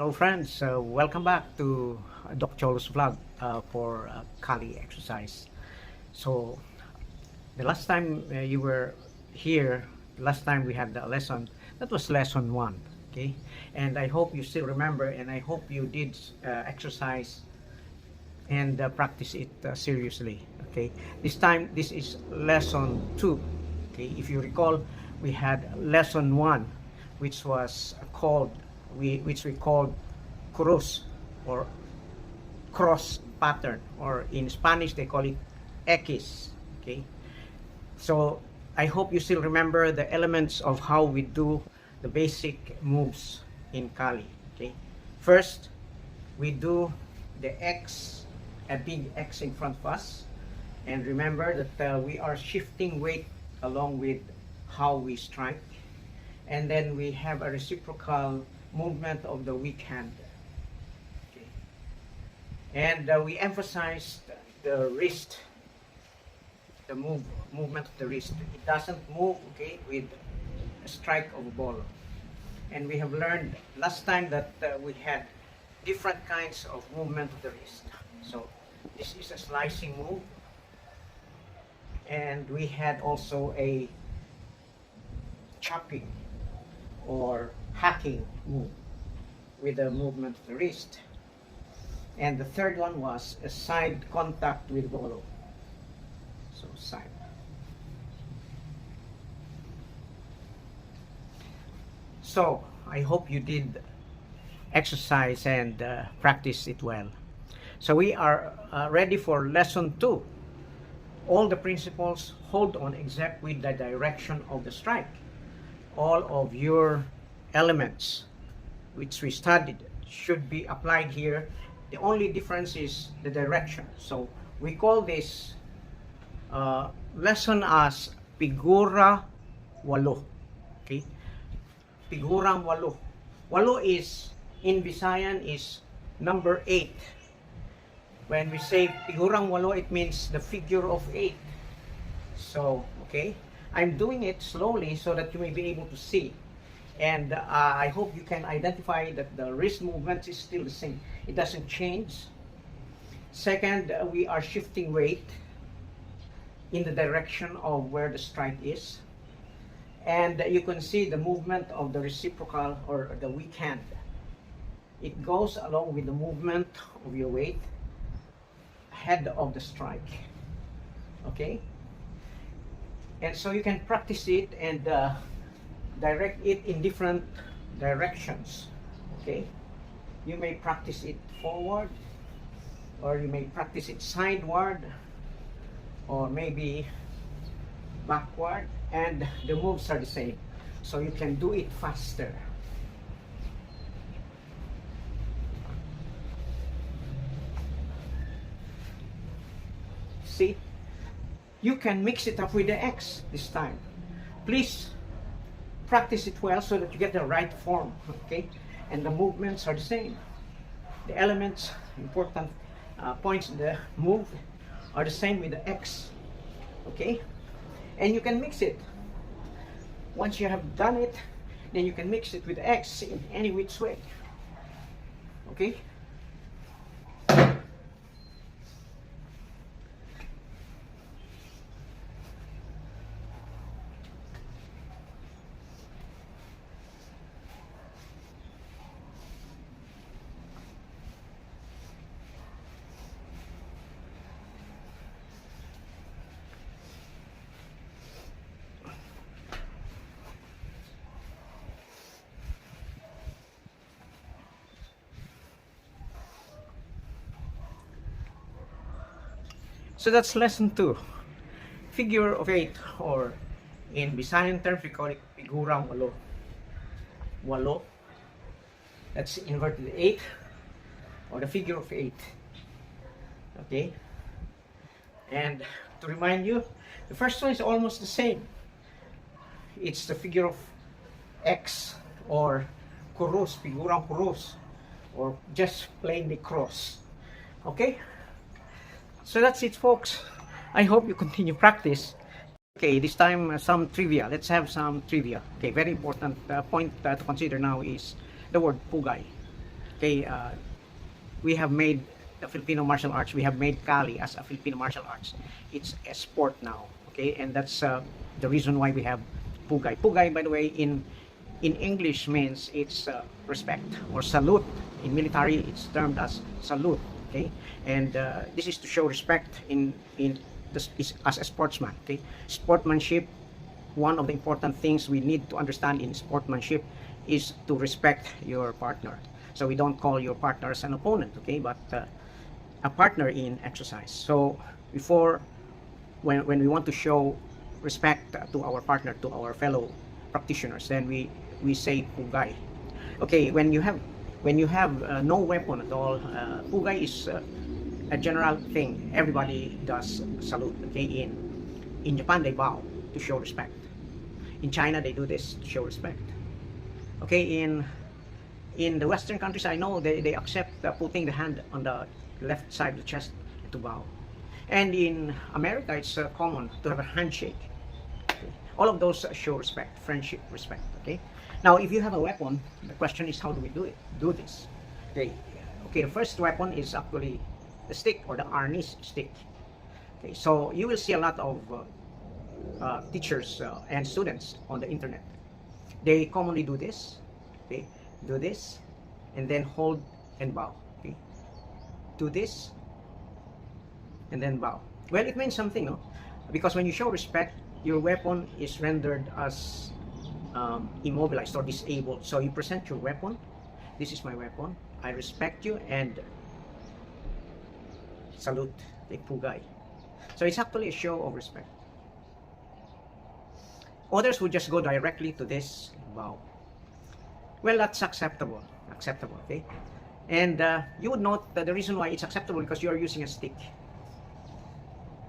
Hello friends, welcome back to Doc Cholo's vlog for Kali exercise. So the last time you were here, last time we had the lesson, that was lesson 1, okay? And I hope you still remember, and I hope you did exercise and practice it seriously, okay? This time, this is lesson 2, okay? If you recall, we had lesson 1, which was called which we called cruz or cross pattern, or in Spanish they call it X. Okay, so I hope you still remember the elements of how we do the basic moves in Kali. Okay, first we do the X, a big X in front of us, and remember that we are shifting weight along with how we strike, and then we have a reciprocal movement of the weak hand. Okay. And we emphasized the wrist, the movement of the wrist. It doesn't move, okay, with a strike of a bolo. And we have learned last time that we had different kinds of movement of the wrist. So this is a slicing move, and we had also a chopping or hacking move with the movement of the wrist. And the third one was a side contact with bolo. So side. So I hope you did exercise and practice it well. So we are ready for lesson 2. All the principles hold on except with the direction of the strike. All of your elements which we studied should be applied here. The only difference is the direction. So we call this lesson as pigura walo. Okay, pigura walo. Walo is in Visayan is number 8. When we say pigurang walo, it means the figure of 8. So okay, I'm doing it slowly so that you may be able to see, and I hope you can identify that the wrist movement is still the same. It doesn't change. Second, we are shifting weight in the direction of where the strike is, and you can see the movement of the reciprocal or the weak hand. It goes along with the movement of your weight ahead of the strike. Okay, and so you can practice it and direct it in different directions. Okay, you may practice it forward, or you may practice it sideward, or maybe backward, and the moves are the same, so you can do it faster. See, you can mix it up with the X this time. Please practice it well so that you get the right form, okay? And the movements are the same. The elements, important points in the move are the same with the X, okay? And you can mix it. Once you have done it, then you can mix it with the X in any which way, okay? So that's lesson 2. Figure of 8, or in Visayan terms we call it pigurang walo. Walo, that's inverted 8, or the figure of 8. Okay, and to remind you, the first one is almost the same. It's the figure of X, or kurus, pigurang kurus, or just plainly cross. Okay, so that's it, folks. I hope you continue practice. Okay, this time some trivia. Let's have some trivia. Okay, very important point to consider now is the word pugai. Okay, we have made the Filipino martial arts. We have made Kali as a Filipino martial arts. It's a sport now. Okay, and that's the reason why we have Pugai. Pugai, by the way, in English means it's respect or salute. In military, it's termed as salute. Okay, and this is to show respect in this is as a sportsman. Okay, sportsmanship. One of the important things we need to understand in sportsmanship is to respect your partner. So we don't call your partner as an opponent, okay, but a partner in exercise. So before, when we want to show respect to our partner, to our fellow practitioners, then we say pugai. Okay, when you have no weapon at all, pugai is a general thing. Everybody does salute. Okay, in Japan they bow to show respect. In China they do this to show respect. Okay, in the Western countries, I know they accept putting the hand on the left side of the chest to bow. And in America, it's common to have a handshake. Okay. All of those show respect, friendship, respect. Okay. Now, if you have a weapon, the question is, how do we do this? Okay. Okay. The first weapon is actually the stick or the arnis stick. Okay. So you will see a lot of teachers and students on the internet. They commonly do this. Okay. Do this, and then hold and bow. Okay. Do this, and then bow. Well, it means something, no? Because when you show respect, your weapon is rendered as immobilized or disabled. So you present your weapon. This is my weapon. I respect you and salute, like pugai. So it's actually a show of respect. Others would just go directly to this bow. Well, that's acceptable, okay? And you would note that the reason why it's acceptable because you are using a stick.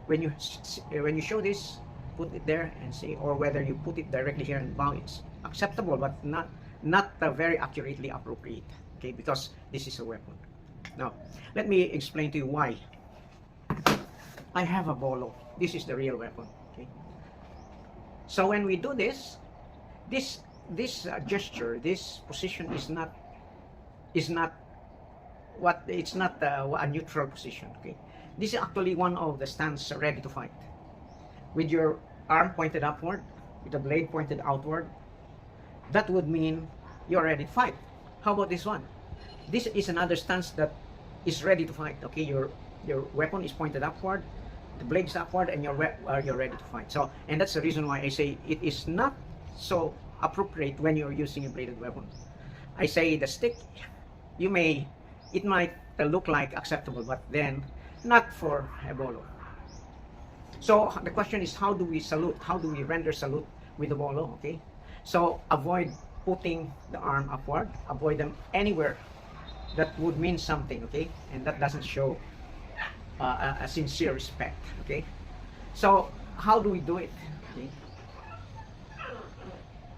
When you show this, put it there and see, or whether you put it directly here and bow, it's acceptable, but not very accurately appropriate, okay? Because this is a weapon. Now, let me explain to you why. I have a bolo. This is the real weapon, okay? So when we do this gesture, this position is not a neutral position. Okay, this is actually one of the stance ready to fight, with your arm pointed upward, with the blade pointed outward. That would mean you're ready to fight. How about this one? This is another stance that is ready to fight. Okay, your weapon is pointed upward, the blade is upward, and you're ready to fight. So, and that's the reason why I say it is not so appropriate when you're using a bladed weapon. I say the stick, it might look like acceptable, but then not for a bolo. So the question is, how do we salute? How do we render salute with the bolo? Okay, so avoid putting the arm upward. Avoid them anywhere that would mean something. Okay, and that doesn't show a sincere respect. Okay, so how do we do it? Okay.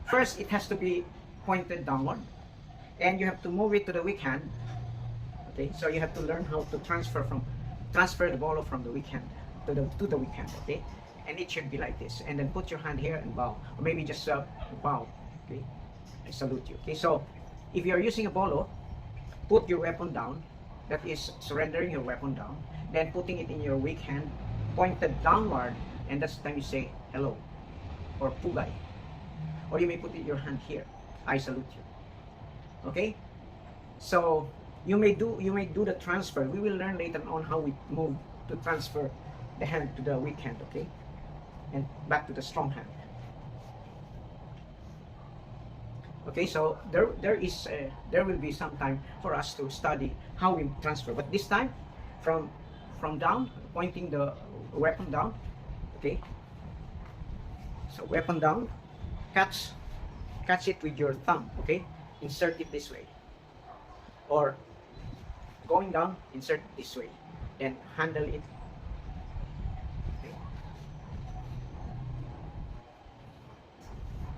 First, it has to be pointed downward, and you have to move it to the weak hand. Okay, so you have to learn how to transfer the bolo from the weak hand to the weak hand. Okay, and it should be like this. And then put your hand here and bow, or maybe just bow. Okay, I salute you. Okay, so if you are using a bolo, put your weapon down. That is surrendering your weapon down. Then putting it in your weak hand, pointed downward, and that's the time you say hello or pugai. Or you may put your hand here. I salute you. Okay? So you may do the transfer. We will learn later on how we move to transfer the hand to the weak hand, okay? And back to the strong hand. Okay, so there will be some time for us to study how we transfer. But this time, from down, pointing the weapon down. Okay. So weapon down. Catch it with your thumb, okay? Insert it this way. Or going down, insert it this way. Then handle it. Okay.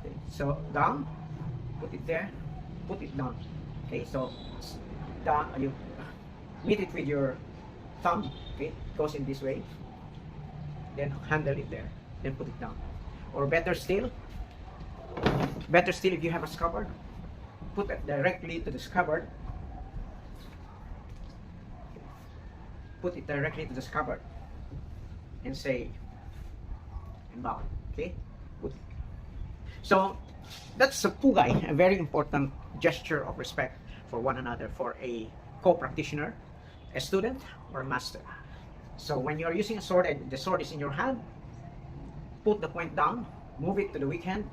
Okay. So down, put it there, put it down. Okay, so down, you meet it with your thumb, okay? It goes in this way. Then handle it there, then put it down. Or better still, if you have a scabbard, put it directly to the scabbard, put it directly to the scabbard and say, and bow. Okay? Put. So that's a pugai, a very important gesture of respect for one another, for a co-practitioner, a student, or a master. So when you are using a sword and the sword is in your hand, put the point down, move it to the weak hand,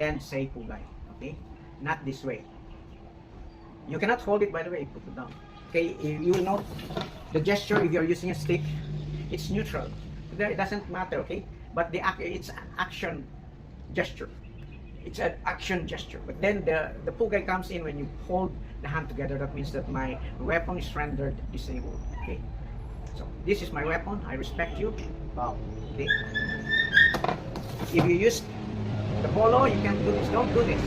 and say pugai. Okay? Not this way. You cannot hold it, by the way, put it down. Okay, you will note the gesture. If you're using a stick, it's neutral. It doesn't matter, okay? But it's an action gesture. It's an action gesture. But then the pugai comes in when you hold the hand together. That means that my weapon is rendered disabled. Okay. So this is my weapon. I respect you. Wow. Okay. If you use the bolo, you can't do this. Don't do this.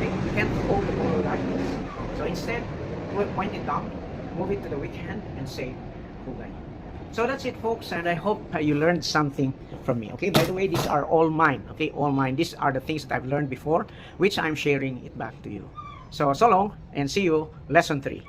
Okay. You can't hold the bolo like this. So instead, point it down, move it to the weak hand, and say pugai. So that's it, folks, and I hope you learned something from me. Okay, by the way, these are all mine. Okay, all mine. These are the things that I've learned before, which I'm sharing it back to you. So long, and see you lesson 3.